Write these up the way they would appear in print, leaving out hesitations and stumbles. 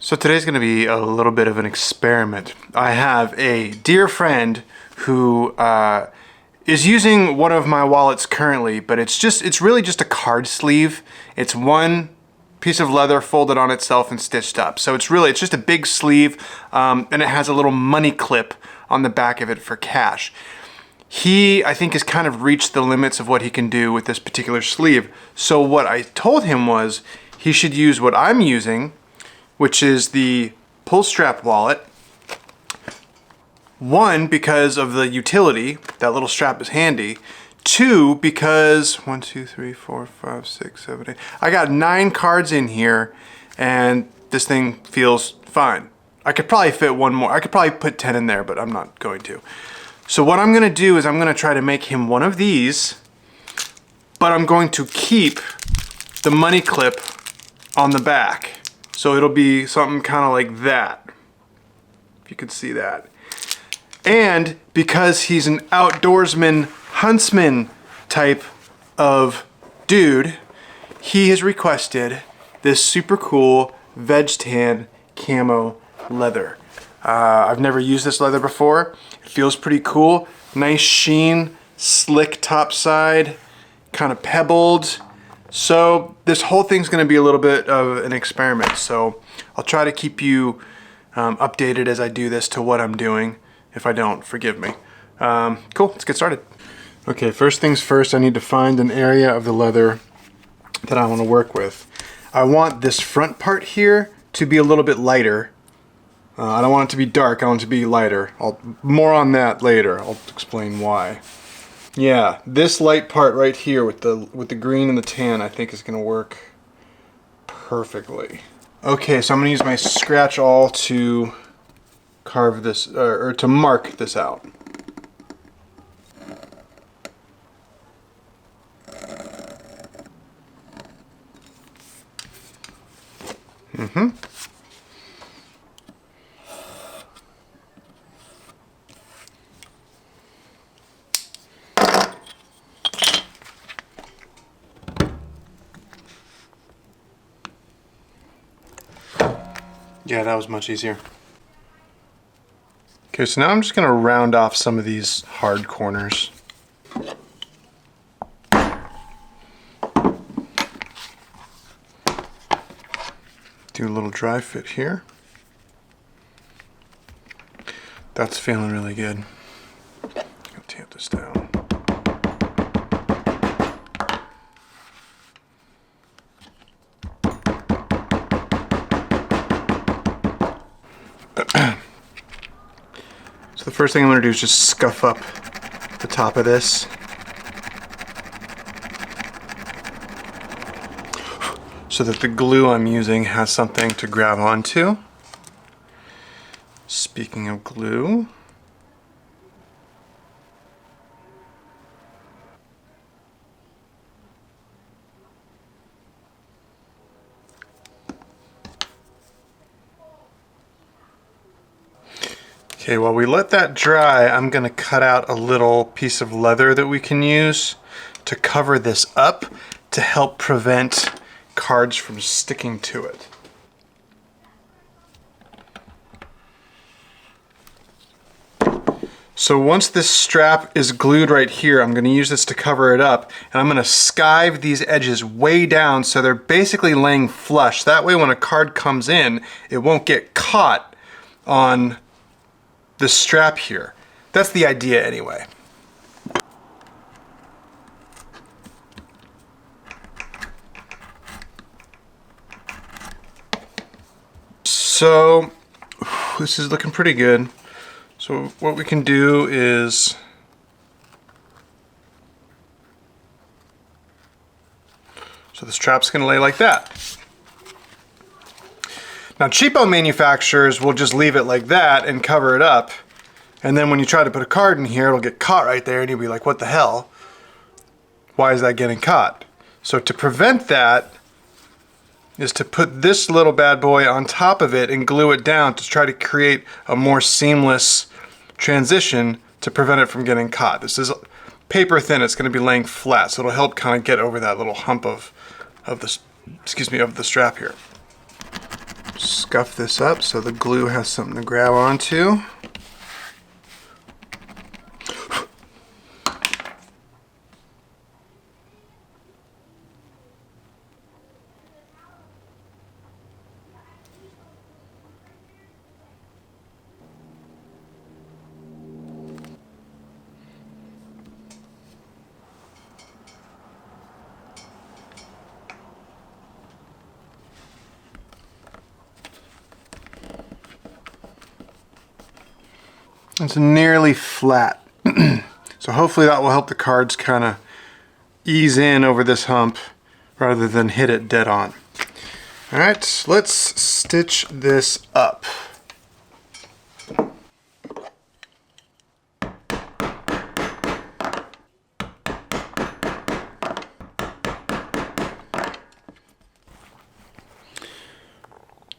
So today's going to be a little bit of an experiment. I have a dear friend who is using one of my wallets currently, but it's really just a card sleeve. It's one piece of leather folded on itself and stitched up. So it's just a big sleeve, and it has a little money clip on the back of it for cash. He, I think, has kind of reached the limits of what he can do with this particular sleeve. So what I told him was he should use what I'm using, which is the pull strap wallet. One, because of the utility, that little strap is handy. Two, because 1, 2, 3, 4, 5, 6, 7, 8. I got 9 cards in here, and this thing feels fine. I could probably fit one more. I could probably put 10 in there, but I'm not going to. So what I'm gonna do is I'm gonna try to make him one of these, but I'm going to keep the money clip on the back. So it'll be something kind of like that, if you could see that. And because he's an outdoorsman, huntsman type of dude, he has requested this super cool veg tan camo leather. I've never used this leather before. It feels pretty cool. Nice sheen, slick top side, kind of pebbled. So this whole thing's going to be a little bit of an experiment. So I'll try to keep you updated as I do this to what I'm doing. If I don't, forgive me. Cool, let's get started. Okay, first things first, I need to find an area of the leather that I want to work with. I want this front part here to be a little bit lighter. I don't want it to be dark, I want it to be lighter. More on that later, I'll explain why. Yeah, this light part right here with the green and the tan I think is going to work perfectly. Okay, so I'm going to use my scratch awl to carve this, or to mark this out. Yeah, that was much easier. Okay, so now I'm just going to round off some of these hard corners. Do a little dry fit here. That's feeling really good. I'll tamp this down. So the first thing I'm going to do is just scuff up the top of this. So that the glue I'm using has something to grab onto. Speaking of glue, okay, while we let that dry, I'm going to cut out a little piece of leather that we can use to cover this up to help prevent cards from sticking to it. So once this strap is glued right here, I'm going to use this to cover it up, and I'm going to skive these edges way down so they're basically laying flush. That way when a card comes in, it won't get caught on the strap here. That's the idea anyway. So this is looking pretty good. So what we can do is the strap's going to lay like that. Now cheapo manufacturers will just leave it like that and cover it up, and then when you try to put a card in here, it'll get caught right there and you'll be like, what the hell? Why is that getting caught? So to prevent that is to put this little bad boy on top of it and glue it down to try to create a more seamless transition to prevent it from getting caught. This is paper thin, it's going to be laying flat, so it'll help kind of get over that little hump of the strap here. Scuff this up so the glue has something to grab onto. It's nearly flat. So hopefully that will help the cards kind of ease in over this hump rather than hit it dead on. All right, let's stitch this up.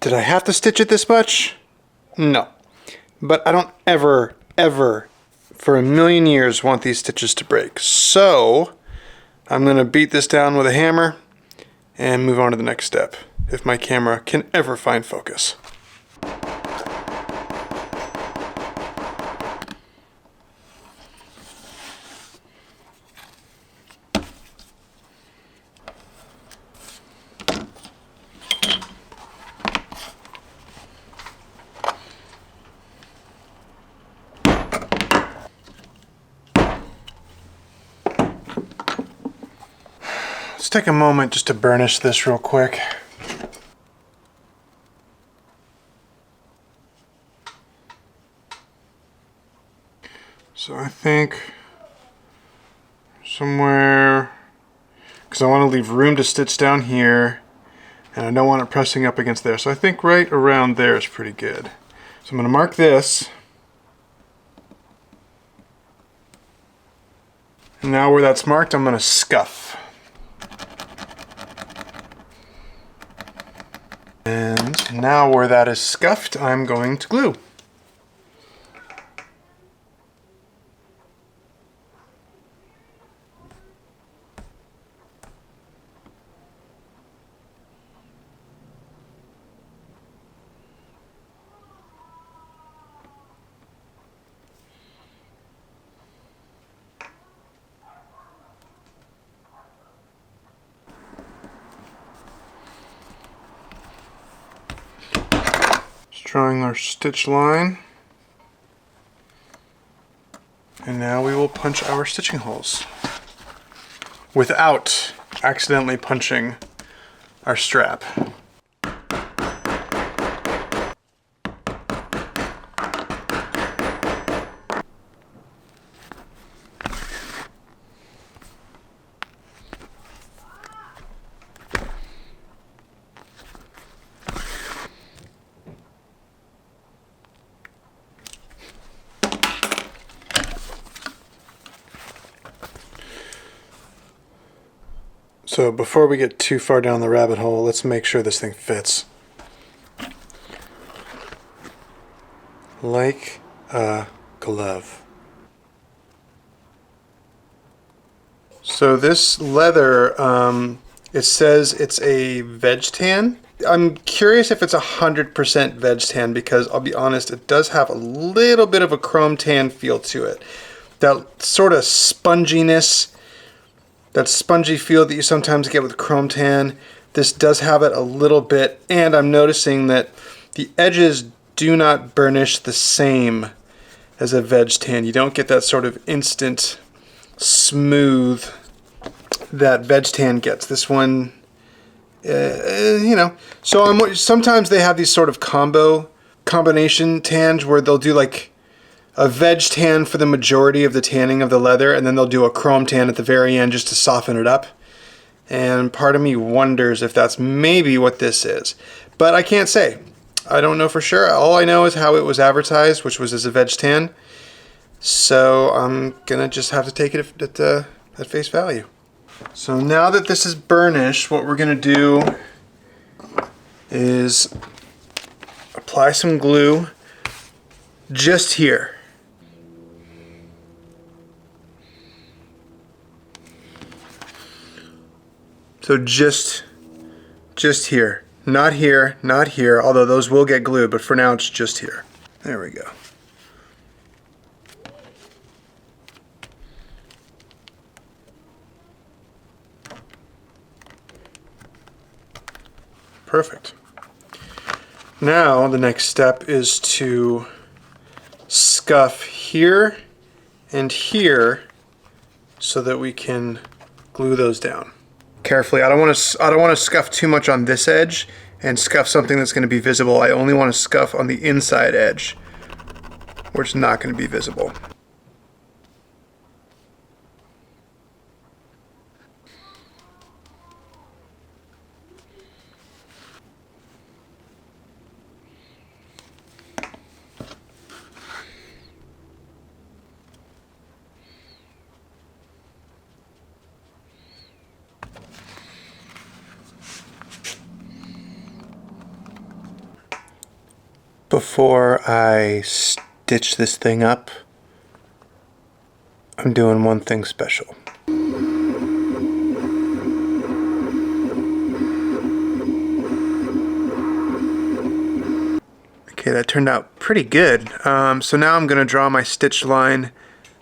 Did I have to stitch it this much? No. But I don't ever, for a million years want these stitches to break. So I'm gonna beat this down with a hammer and move on to the next step, if my camera can ever find focus. Let's take a moment just to burnish this real quick. So I think somewhere, because I want to leave room to stitch down here and I don't want it pressing up against there. So I think right around there is pretty good. So I'm going to mark this. And now where that's marked, I'm going to scuff. And now where that is scuffed, I'm going to glue. Drawing our stitch line, and now we will punch our stitching holes without accidentally punching our strap. So before we get too far down the rabbit hole, let's make sure this thing fits. Like a glove. So this leather, it says it's a veg tan. I'm curious if it's 100% veg tan because I'll be honest, it does have a little bit of a chrome tan feel to it. That sort of sponginess, that spongy feel that you sometimes get with chrome tan, this does have it a little bit, and I'm noticing that the edges do not burnish the same as a veg tan. You don't get that sort of instant smooth that veg tan gets. This one, you know, so sometimes they have these sort of combination tans where they'll do like a veg tan for the majority of the tanning of the leather, and then they'll do a chrome tan at the very end just to soften it up. And part of me wonders if that's maybe what this is. But I can't say. I don't know for sure. All I know is how it was advertised, which was as a veg tan. So I'm gonna just have to take it at face value. So now that this is burnished, what we're gonna do is apply some glue just here. So just here. Not here, not here, although those will get glued, but for now it's just here. There we go. Perfect. Now the next step is to scuff here and here so that we can glue those down. Carefully, I don't want to scuff too much on this edge and scuff something that's going to be visible. I only want to scuff on the inside edge where it's not going to be visible. Before I stitch this thing up, I'm doing one thing special. Okay, that turned out pretty good. So now I'm going to draw my stitch line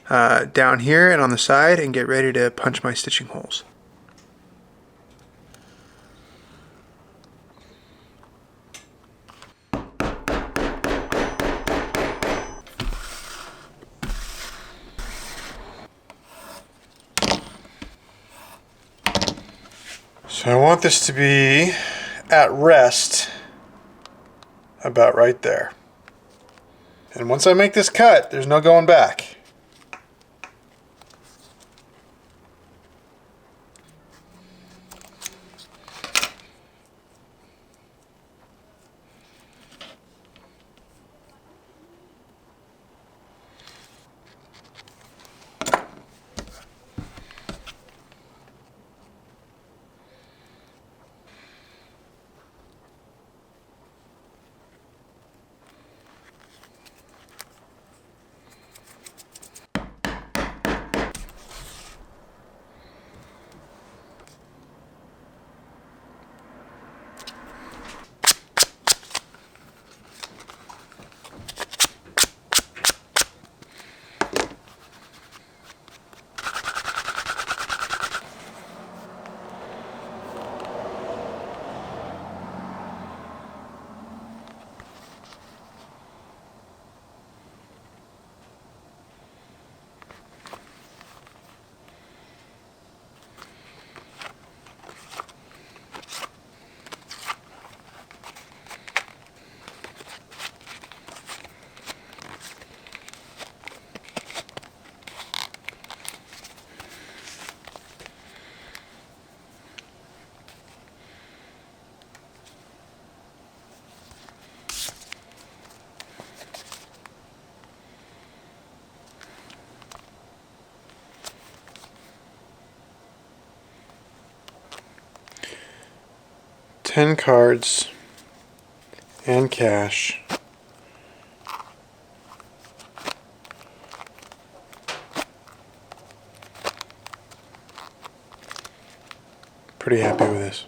down here and on the side and get ready to punch my stitching holes. So I want this to be at rest about right there. And once I make this cut, there's no going back. $10 cards and cash. Pretty happy with this.